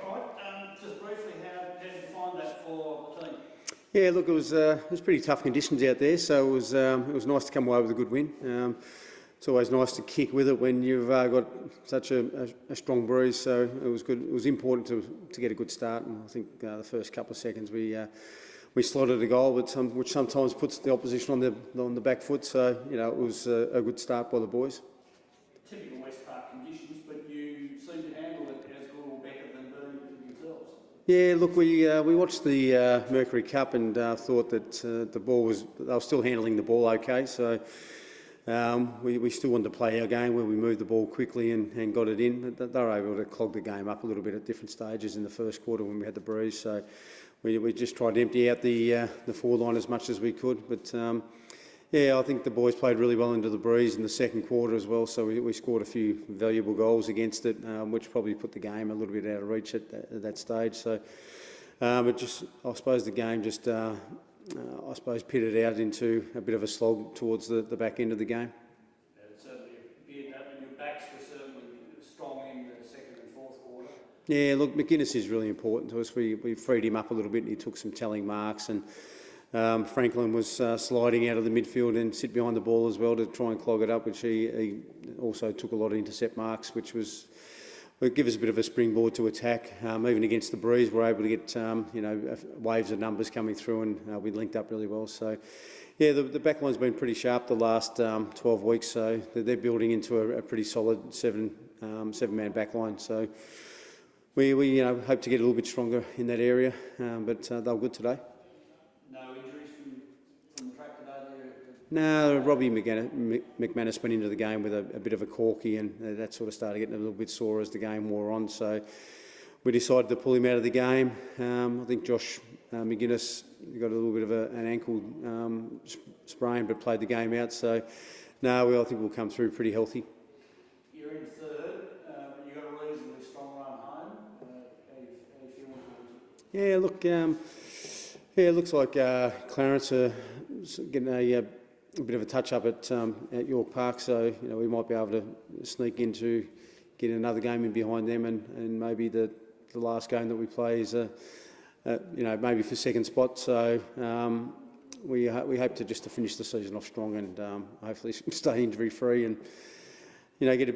All right, just briefly, how did you find that for the team? Yeah, look, it was pretty tough conditions out there, so it was nice to come away with a good win. It's always nice to kick with it when you've got such a strong breeze. So it was good. It was important to get a good start, and I think the first couple of seconds we slotted a goal, which sometimes puts the opposition on the back foot. So it was a good start by the boys. Typical West Park conditions, but you seem to handle it as good or better than Burnie themselves. Yeah, look, we watched the Mercury Cup and thought that they were still handling the ball okay. So we still wanted to play our game where we moved the ball quickly and got it in. They were able to clog the game up a little bit at different stages in the first quarter when we had the breeze. So we just tried to empty out the forward line as much as we could. But yeah, I think the boys played really well into the breeze in the second quarter as well. So we scored a few valuable goals against it, which probably put the game a little bit out of reach at that stage. So I suppose the game just pitted out into a bit of a slog towards the back end of the game. It certainly appeared that, and your backs were certainly strong in the second and fourth quarter. Yeah, look, McGuinness is really important to us. We freed him up a little bit and he took some telling marks, and Franklin was sliding out of the midfield and sit behind the ball as well to try and clog it up, which he also took a lot of intercept marks, which would give us a bit of a springboard to attack. Even against the breeze, we're able to get waves of numbers coming through, and we linked up really well. So yeah, the back line's been pretty sharp the last 12 weeks, so they're building into a pretty solid seven-man back line. So we hope to get a little bit stronger in that area, but they were good today. No injuries from the track today there? No, Robbie McManus went into the game with a bit of a corky, and that sort of started getting a little bit sore as the game wore on. So we decided to pull him out of the game. I think Josh McGuinness got a little bit of an ankle sprain, but played the game out. So no, I think we'll come through pretty healthy. You're in third, but you've got a reasonably strong run home. How you feeling towards it? Yeah, look, it looks like Clarence are getting a bit of a touch-up at York Park, so we might be able to sneak into getting another game in behind them, and maybe the last game that we play is maybe for second spot. So we hope to finish the season off strong and hopefully stay injury-free and get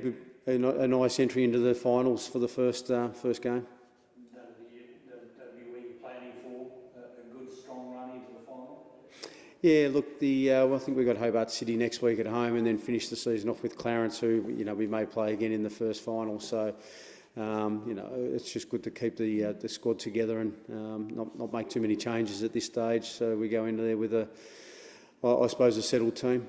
a nice entry into the finals for the first game. That'd be where you're planning for a good strong run into the final. Yeah, look, I think we've got Hobart City next week at home, and then finish the season off with Clarence, who we may play again in the first final. So it's just good to keep the squad together and not make too many changes at this stage. So we go into there with a settled team.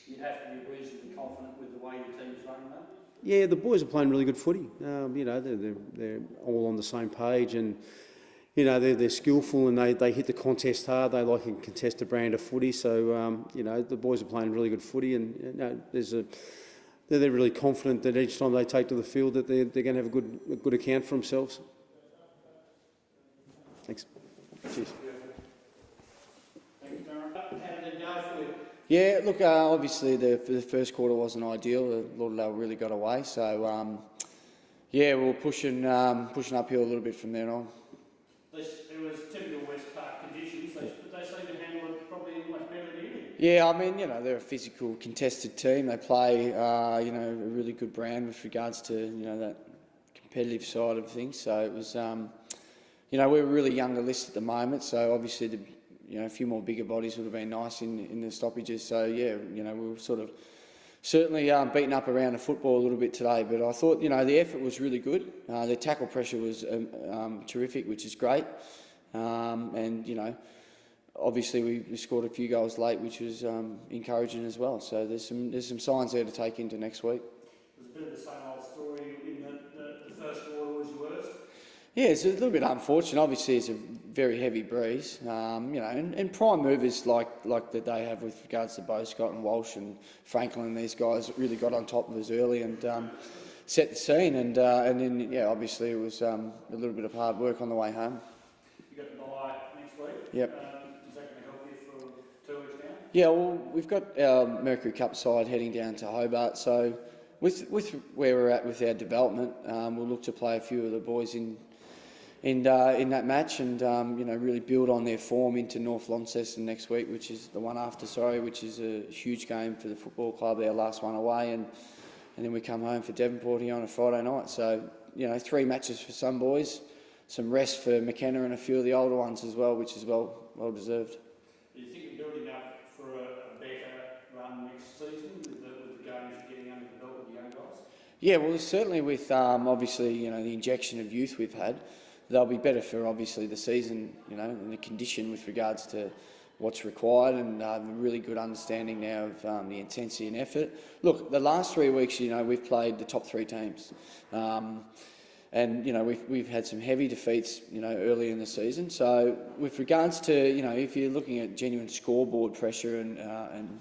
You'd have to be reasonably confident with the way your team's running, though. Yeah, the boys are playing really good footy. They're all on the same page, and they're skillful, and they hit the contest hard. They like a contested brand of footy. So the boys are playing really good footy, and they're really confident that each time they take to the field that they're going to have a good account for themselves. Thanks. Cheers. Thanks, Darren. How did it go for you? Yeah, look, obviously the first quarter wasn't ideal. Lauderdale really got away, so we were pushing uphill a little bit from there on. It was typical West Park conditions, but they seem to handle it probably much better than you did. Yeah, I mean, they're a physical, contested team. They play, a really good brand with regards to, that competitive side of things. So it was, we're really young to list at the moment. So obviously, a few more bigger bodies would have been nice in the stoppages. So yeah, we were sort of certainly beaten up around the football a little bit today. But I thought, the effort was really good. Their tackle pressure was terrific, which is great. Obviously we scored a few goals late, which was encouraging as well. So there's some signs there to take into next week. It was a bit of the same old story in that the first quarter was worst. Yeah, it's a little bit unfortunate. Obviously, it's a very heavy breeze, and prime movers like that they have with regards to Bo Scott and Walsh and Franklin and these guys really got on top of us early and set the scene. And then obviously it was a little bit of hard work on the way home. You got the bye next week. Yep. Is that going to help you for 2 weeks down? Yeah, well, we've got our Mercury Cup side heading down to Hobart, so with where we're at with our development, we'll look to play a few of the boys in that match, and really build on their form into North Launceston next week, which is the one after, which is a huge game for the football club, our last one away, and then we come home for Devonport here on a Friday night. So 3 matches for some boys, some rest for McKenna and a few of the older ones as well, which is well deserved. Do you think you're building up for a better run next season with the games you're getting under the belt with the young guys? Yeah, well, certainly with obviously the injection of youth we've had, they'll be better for obviously the season, and the condition with regards to what's required, and a really good understanding now of the intensity and effort. Look, the last 3 weeks, we've played the top 3 teams, and we've had some heavy defeats, early in the season. So with regards to if you're looking at genuine scoreboard pressure and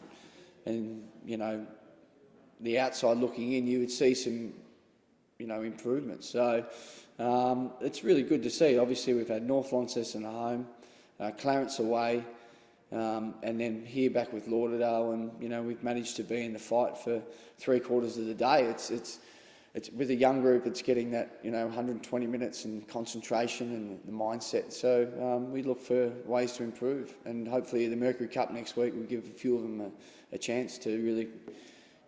the outside looking in, you would see some improvements. So it's really good to see. Obviously, we've had North Launceston at home, Clarence away. And then here back with Lauderdale, and we've managed to be in the fight for 3/4 of the day. It's with a young group, it's getting that 120 minutes and concentration and the mindset. So we look for ways to improve, and hopefully the Mercury Cup next week will give a few of them a chance to really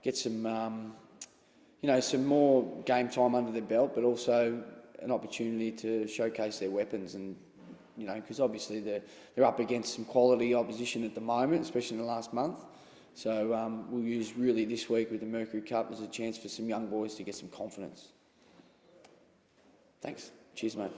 get some some more game time under their belt, but also an opportunity to showcase their weapons, and because obviously they're up against some quality opposition at the moment, especially in the last month. So we'll use really this week with the Mercury Cup as a chance for some young boys to get some confidence. Thanks. Cheers, mate.